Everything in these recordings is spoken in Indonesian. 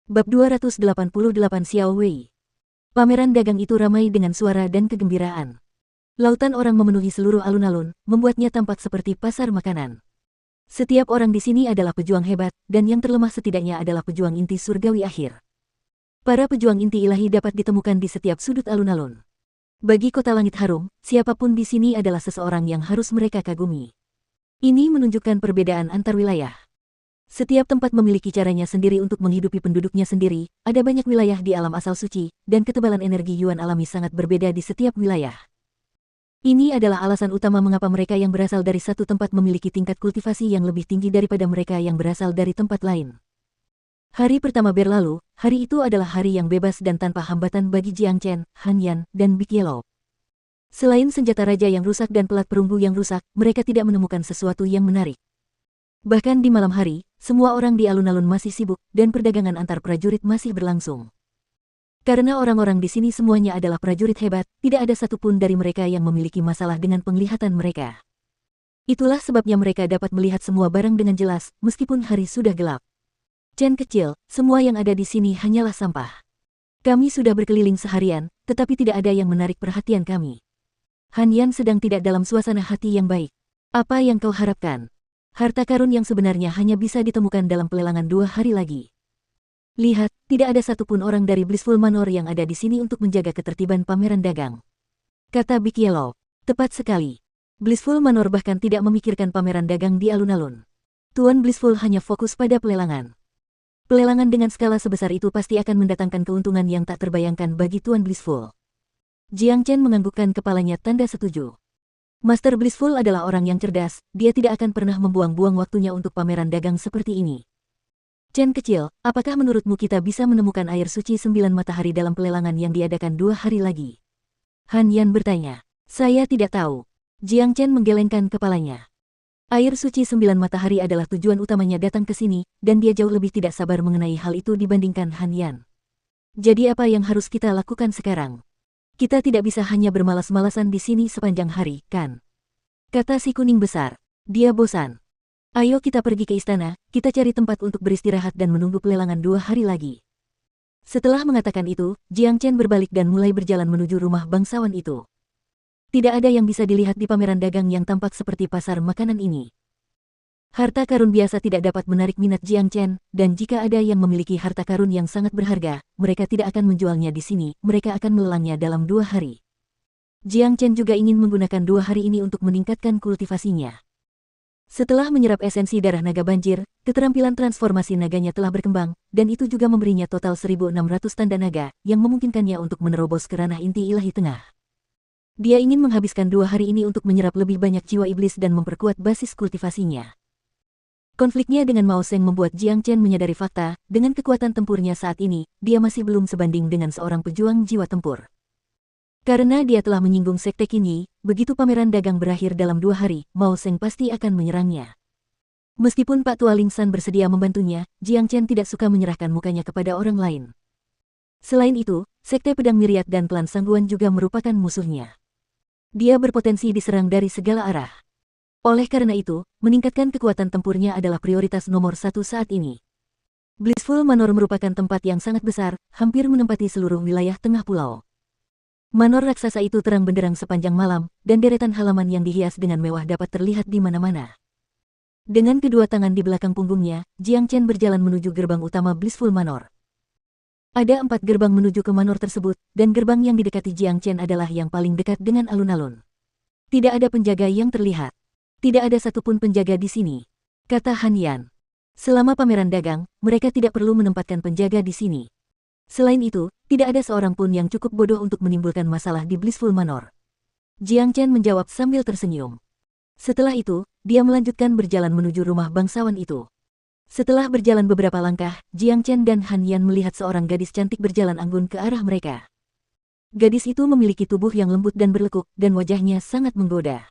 Bab 288 Xiao Wei. Pameran dagang itu ramai dengan suara dan kegembiraan. Lautan orang memenuhi seluruh alun-alun, membuatnya tampak seperti pasar makanan. Setiap orang di sini adalah pejuang hebat, dan yang terlemah setidaknya adalah pejuang inti surgawi akhir. Para pejuang inti ilahi dapat ditemukan di setiap sudut alun-alun. Bagi kota langit harum, siapapun di sini adalah seseorang yang harus mereka kagumi. Ini menunjukkan perbedaan antar wilayah. Setiap tempat memiliki caranya sendiri untuk menghidupi penduduknya sendiri, ada banyak wilayah di alam asal suci, dan ketebalan energi Yuan alami sangat berbeda di setiap wilayah. Ini adalah alasan utama mengapa mereka yang berasal dari satu tempat memiliki tingkat kultivasi yang lebih tinggi daripada mereka yang berasal dari tempat lain. Hari pertama berlalu, hari itu adalah hari yang bebas dan tanpa hambatan bagi Jiang Chen, Han Yan, dan Big Yellow. Selain senjata raja yang rusak dan pelat perunggu yang rusak, mereka tidak menemukan sesuatu yang menarik. Bahkan di malam hari, semua orang di alun-alun masih sibuk, dan perdagangan antar prajurit masih berlangsung. Karena orang-orang di sini semuanya adalah prajurit hebat, tidak ada satupun dari mereka yang memiliki masalah dengan penglihatan mereka. Itulah sebabnya mereka dapat melihat semua barang dengan jelas, meskipun hari sudah gelap. Chen kecil, semua yang ada di sini hanyalah sampah. Kami sudah berkeliling seharian, tetapi tidak ada yang menarik perhatian kami. Han Yan sedang tidak dalam suasana hati yang baik. Apa yang kau harapkan? Harta karun yang sebenarnya hanya bisa ditemukan dalam pelelangan 2 hari lagi. Lihat, tidak ada satupun orang dari Blissful Manor yang ada di sini untuk menjaga ketertiban pameran dagang. Kata Big Yellow. Tepat sekali. Blissful Manor bahkan tidak memikirkan pameran dagang di alun-alun. Tuan Blissful hanya fokus pada pelelangan. Pelelangan dengan skala sebesar itu pasti akan mendatangkan keuntungan yang tak terbayangkan bagi Tuan Blissful. Jiang Chen menganggukkan kepalanya tanda setuju. Master Blissful adalah orang yang cerdas, dia tidak akan pernah membuang-buang waktunya untuk pameran dagang seperti ini. Chen kecil, apakah menurutmu kita bisa menemukan air suci 9 matahari dalam pelelangan yang diadakan 2 hari lagi? Han Yan bertanya. Saya tidak tahu. Jiang Chen menggelengkan kepalanya. Air suci 9 matahari adalah tujuan utamanya datang ke sini, dan dia jauh lebih tidak sabar mengenai hal itu dibandingkan Han Yan. Jadi apa yang harus kita lakukan sekarang? Kita tidak bisa hanya bermalas-malasan di sini sepanjang hari, kan? Kata si kuning besar. Dia bosan. Ayo kita pergi ke istana, kita cari tempat untuk beristirahat dan menunggu pelelangan 2 hari lagi. Setelah mengatakan itu, Jiang Chen berbalik dan mulai berjalan menuju rumah bangsawan itu. Tidak ada yang bisa dilihat di pameran dagang yang tampak seperti pasar makanan ini. Harta karun biasa tidak dapat menarik minat Jiang Chen, dan jika ada yang memiliki harta karun yang sangat berharga, mereka tidak akan menjualnya di sini, mereka akan melelangnya dalam 2 hari. Jiang Chen juga ingin menggunakan 2 hari ini untuk meningkatkan kultivasinya. Setelah menyerap esensi darah naga banjir, keterampilan transformasi naganya telah berkembang, dan itu juga memberinya total 1.600 tanda naga, yang memungkinkannya untuk menerobos ke ranah inti ilahi tengah. Dia ingin menghabiskan 2 hari ini untuk menyerap lebih banyak jiwa iblis dan memperkuat basis kultivasinya. Konfliknya dengan Mao Seng membuat Jiang Chen menyadari fakta, dengan kekuatan tempurnya saat ini, dia masih belum sebanding dengan seorang pejuang jiwa tempur. Karena dia telah menyinggung Sekte Qinyi, begitu pameran dagang berakhir dalam 2 hari, Mao Seng pasti akan menyerangnya. Meskipun Pak Tua Ling San bersedia membantunya, Jiang Chen tidak suka menyerahkan mukanya kepada orang lain. Selain itu, Sekte Pedang Miriat dan klan Sangguan juga merupakan musuhnya. Dia berpotensi diserang dari segala arah. Oleh karena itu, meningkatkan kekuatan tempurnya adalah prioritas nomor 1 saat ini. Blissful Manor merupakan tempat yang sangat besar, hampir menempati seluruh wilayah tengah pulau. Manor raksasa itu terang benderang sepanjang malam, dan deretan halaman yang dihias dengan mewah dapat terlihat di mana-mana. Dengan kedua tangan di belakang punggungnya, Jiang Chen berjalan menuju gerbang utama Blissful Manor. Ada 4 gerbang menuju ke manor tersebut, dan gerbang yang didekati Jiang Chen adalah yang paling dekat dengan alun-alun. Tidak ada penjaga yang terlihat. Tidak ada satupun penjaga di sini, kata Han Yan. Selama pameran dagang, mereka tidak perlu menempatkan penjaga di sini. Selain itu, tidak ada seorang pun yang cukup bodoh untuk menimbulkan masalah di Blissful Manor. Jiang Chen menjawab sambil tersenyum. Setelah itu, dia melanjutkan berjalan menuju rumah bangsawan itu. Setelah berjalan beberapa langkah, Jiang Chen dan Han Yan melihat seorang gadis cantik berjalan anggun ke arah mereka. Gadis itu memiliki tubuh yang lembut dan berlekuk, dan wajahnya sangat menggoda.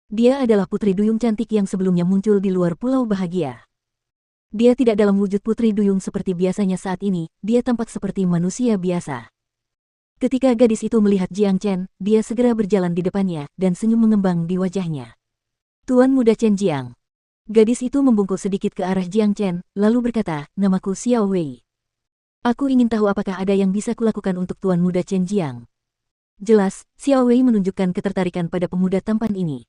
Dia adalah putri duyung cantik yang sebelumnya muncul di luar pulau bahagia. Dia tidak dalam wujud putri duyung seperti biasanya saat ini, dia tampak seperti manusia biasa. Ketika gadis itu melihat Jiang Chen, dia segera berjalan di depannya, dan senyum mengembang di wajahnya. Tuan muda Chen Jiang. Gadis itu membungkuk sedikit ke arah Jiang Chen, lalu berkata, namaku Xiao Wei. Aku ingin tahu apakah ada yang bisa kulakukan untuk Tuan Muda Chen Jiang. Jelas, Xiao Wei menunjukkan ketertarikan pada pemuda tampan ini.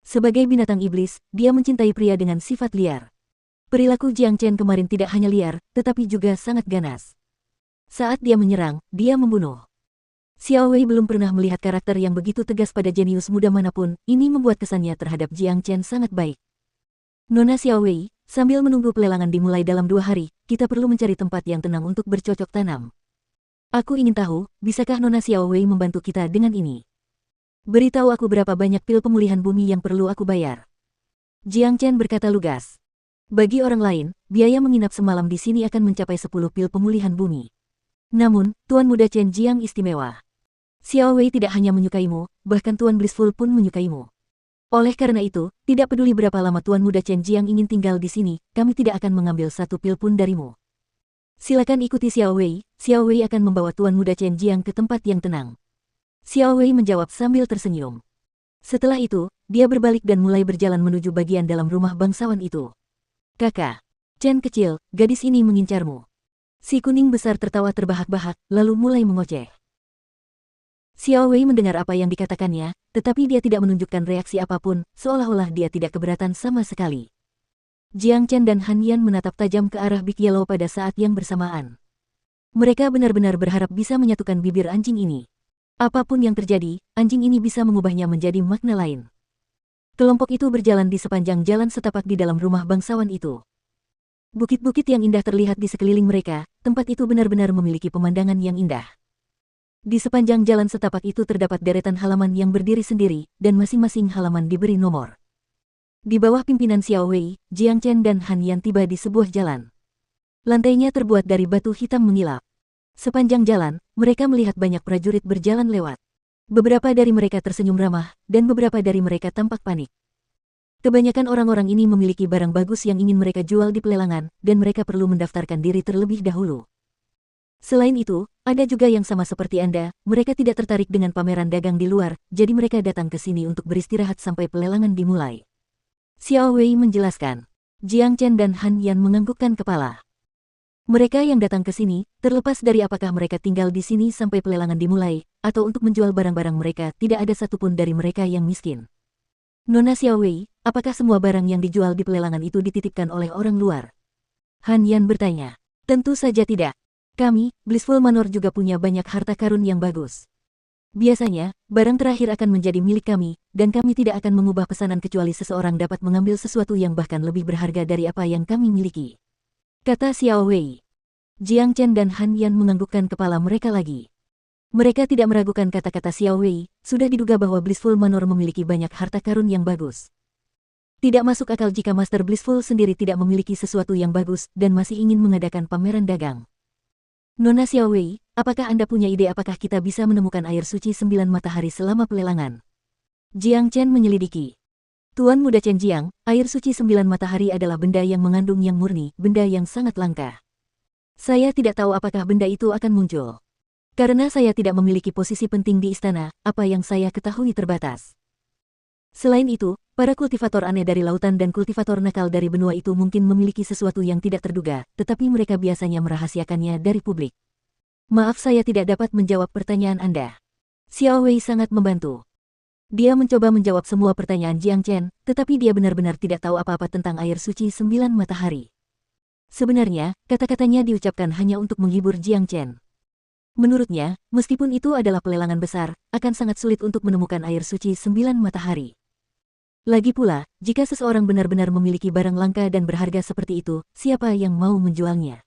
Sebagai binatang iblis, dia mencintai pria dengan sifat liar. Perilaku Jiang Chen kemarin tidak hanya liar, tetapi juga sangat ganas. Saat dia menyerang, dia membunuh. Xiao Wei belum pernah melihat karakter yang begitu tegas pada jenius muda manapun, ini membuat kesannya terhadap Jiang Chen sangat baik. Nona Xiao Wei, sambil menunggu pelelangan dimulai dalam 2 hari, kita perlu mencari tempat yang tenang untuk bercocok tanam. Aku ingin tahu, bisakah Nona Xiao Wei membantu kita dengan ini? Beritahu aku berapa banyak pil pemulihan bumi yang perlu aku bayar. Jiang Chen berkata lugas. Bagi orang lain, biaya menginap semalam di sini akan mencapai 10 pil pemulihan bumi. Namun, Tuan Muda Chen Jiang istimewa. Xiao Wei tidak hanya menyukaimu, bahkan Tuan Blissful pun menyukaimu. Oleh karena itu, tidak peduli berapa lama Tuan Muda Chen Jiang ingin tinggal di sini, kami tidak akan mengambil 1 pil pun darimu. Silakan ikuti Xiao Wei akan membawa Tuan Muda Chen Jiang ke tempat yang tenang. Xiao Wei menjawab sambil tersenyum. Setelah itu, dia berbalik dan mulai berjalan menuju bagian dalam rumah bangsawan itu. Kakak, Chen kecil, gadis ini mengincarmu. Si kuning besar tertawa terbahak-bahak, lalu mulai mengoceh. Xiao Wei mendengar apa yang dikatakannya, tetapi dia tidak menunjukkan reaksi apapun, seolah-olah dia tidak keberatan sama sekali. Jiang Chen dan Han Yan menatap tajam ke arah Big Yellow pada saat yang bersamaan. Mereka benar-benar berharap bisa menyatukan bibir anjing ini. Apapun yang terjadi, anjing ini bisa mengubahnya menjadi makna lain. Kelompok itu berjalan di sepanjang jalan setapak di dalam rumah bangsawan itu. Bukit-bukit yang indah terlihat di sekeliling mereka, tempat itu benar-benar memiliki pemandangan yang indah. Di sepanjang jalan setapak itu terdapat deretan halaman yang berdiri sendiri, dan masing-masing halaman diberi nomor. Di bawah pimpinan Xiao Wei, Jiang Chen dan Han Yan tiba di sebuah jalan. Lantainya terbuat dari batu hitam mengilap. Sepanjang jalan, mereka melihat banyak prajurit berjalan lewat. Beberapa dari mereka tersenyum ramah, dan beberapa dari mereka tampak panik. Kebanyakan orang-orang ini memiliki barang bagus yang ingin mereka jual di pelelangan, dan mereka perlu mendaftarkan diri terlebih dahulu. Selain itu, ada juga yang sama seperti Anda, mereka tidak tertarik dengan pameran dagang di luar, jadi mereka datang ke sini untuk beristirahat sampai pelelangan dimulai. Xiao Wei menjelaskan. Jiang Chen dan Han Yan menganggukkan kepala. Mereka yang datang ke sini, terlepas dari apakah mereka tinggal di sini sampai pelelangan dimulai, atau untuk menjual barang-barang mereka, tidak ada satupun dari mereka yang miskin. Nona Xiao Wei, apakah semua barang yang dijual di pelelangan itu dititipkan oleh orang luar? Han Yan bertanya. Tentu saja tidak. Kami, Blissful Manor juga punya banyak harta karun yang bagus. Biasanya, barang terakhir akan menjadi milik kami, dan kami tidak akan mengubah pesanan kecuali seseorang dapat mengambil sesuatu yang bahkan lebih berharga dari apa yang kami miliki. Kata Xiao Wei. Jiang Chen dan Han Yan menganggukkan kepala mereka lagi. Mereka tidak meragukan kata-kata Xiao Wei, sudah diduga bahwa Blissful Manor memiliki banyak harta karun yang bagus. Tidak masuk akal jika Master Blissful sendiri tidak memiliki sesuatu yang bagus dan masih ingin mengadakan pameran dagang. Nona Xiao Wei, apakah Anda punya ide apakah kita bisa menemukan air suci 9 matahari selama pelelangan? Jiang Chen menyelidiki. Tuan Muda Chen Jiang, air suci 9 matahari adalah benda yang mengandung yang murni, benda yang sangat langka. Saya tidak tahu apakah benda itu akan muncul. Karena saya tidak memiliki posisi penting di istana, apa yang saya ketahui terbatas. Selain itu, para kultivator aneh dari lautan dan kultivator nakal dari benua itu mungkin memiliki sesuatu yang tidak terduga, tetapi mereka biasanya merahasiakannya dari publik. Maaf saya tidak dapat menjawab pertanyaan Anda. Xiao Wei sangat membantu. Dia mencoba menjawab semua pertanyaan Jiang Chen, tetapi dia benar-benar tidak tahu apa-apa tentang air suci 9 matahari. Sebenarnya, kata-katanya diucapkan hanya untuk menghibur Jiang Chen. Menurutnya, meskipun itu adalah pelelangan besar, akan sangat sulit untuk menemukan air suci 9 matahari. Lagi pula, jika seseorang benar-benar memiliki barang langka dan berharga seperti itu, siapa yang mau menjualnya?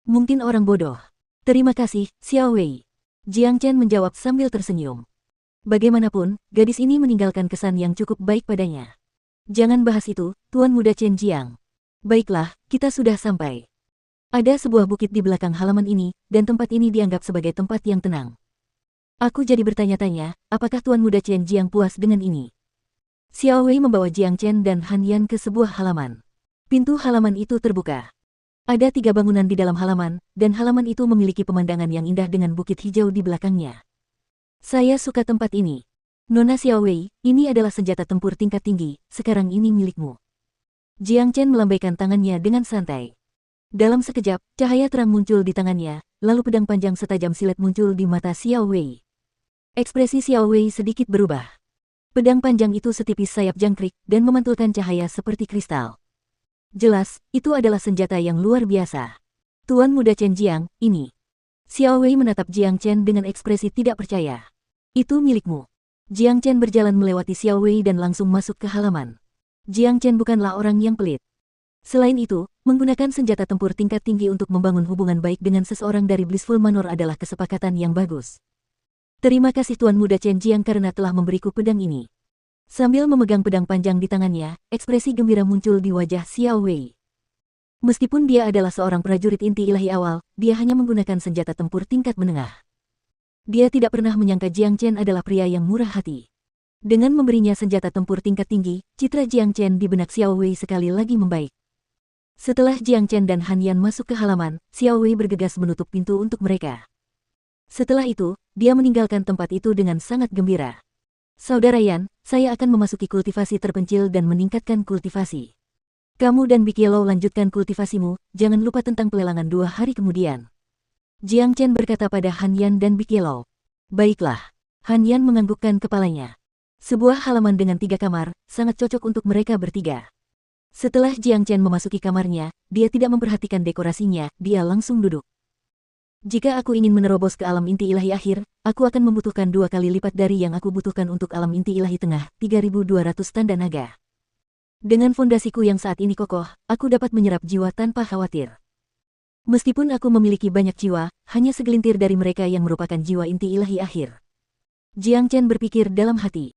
Mungkin orang bodoh. Terima kasih, Xiao Wei. Jiang Chen menjawab sambil tersenyum. Bagaimanapun, gadis ini meninggalkan kesan yang cukup baik padanya. Jangan bahas itu, Tuan Muda Chen Jiang. Baiklah, kita sudah sampai. Ada sebuah bukit di belakang halaman ini, dan tempat ini dianggap sebagai tempat yang tenang. Aku jadi bertanya-tanya, apakah Tuan Muda Chen Jiang puas dengan ini? Xiao Wei membawa Jiang Chen dan Han Yan ke sebuah halaman. Pintu halaman itu terbuka. Ada 3 bangunan di dalam halaman, dan halaman itu memiliki pemandangan yang indah dengan bukit hijau di belakangnya. Saya suka tempat ini. Nona Xiao Wei, ini adalah senjata tempur tingkat tinggi, sekarang ini milikmu. Jiang Chen melambaikan tangannya dengan santai. Dalam sekejap, cahaya terang muncul di tangannya, lalu pedang panjang setajam silet muncul di mata Xiao Wei. Ekspresi Xiao Wei sedikit berubah. Pedang panjang itu setipis sayap jangkrik dan memantulkan cahaya seperti kristal. Jelas, itu adalah senjata yang luar biasa. Tuan Muda Chen Jiang, ini. Xiao Wei menatap Jiang Chen dengan ekspresi tidak percaya. Itu milikmu. Jiang Chen berjalan melewati Xiao Wei dan langsung masuk ke halaman. Jiang Chen bukanlah orang yang pelit. Selain itu, menggunakan senjata tempur tingkat tinggi untuk membangun hubungan baik dengan seseorang dari Blissful Manor adalah kesepakatan yang bagus. Terima kasih Tuan Muda Chen Jiang karena telah memberiku pedang ini. Sambil memegang pedang panjang di tangannya, ekspresi gembira muncul di wajah Xiao Wei. Meskipun dia adalah seorang prajurit inti ilahi awal, dia hanya menggunakan senjata tempur tingkat menengah. Dia tidak pernah menyangka Jiang Chen adalah pria yang murah hati. Dengan memberinya senjata tempur tingkat tinggi, citra Jiang Chen di benak Xiao Wei sekali lagi membaik. Setelah Jiang Chen dan Han Yan masuk ke halaman, Xiao Wei bergegas menutup pintu untuk mereka. Setelah itu, dia meninggalkan tempat itu dengan sangat gembira. Saudara Yan, saya akan memasuki kultivasi terpencil dan meningkatkan kultivasi. Kamu dan Bikielo lanjutkan kultivasimu, jangan lupa tentang pelelangan 2 hari kemudian. Jiang Chen berkata pada Han Yan dan Bikielo. Baiklah. Han Yan menganggukkan kepalanya. Sebuah halaman dengan 3 kamar, sangat cocok untuk mereka bertiga. Setelah Jiang Chen memasuki kamarnya, dia tidak memperhatikan dekorasinya, dia langsung duduk. Jika aku ingin menerobos ke alam inti ilahi akhir, aku akan membutuhkan 2 kali lipat dari yang aku butuhkan untuk alam inti ilahi tengah, 3.200 tanda naga. Dengan fondasiku yang saat ini kokoh, aku dapat menyerap jiwa tanpa khawatir. Meskipun aku memiliki banyak jiwa, hanya segelintir dari mereka yang merupakan jiwa inti ilahi akhir. Jiang Chen berpikir dalam hati.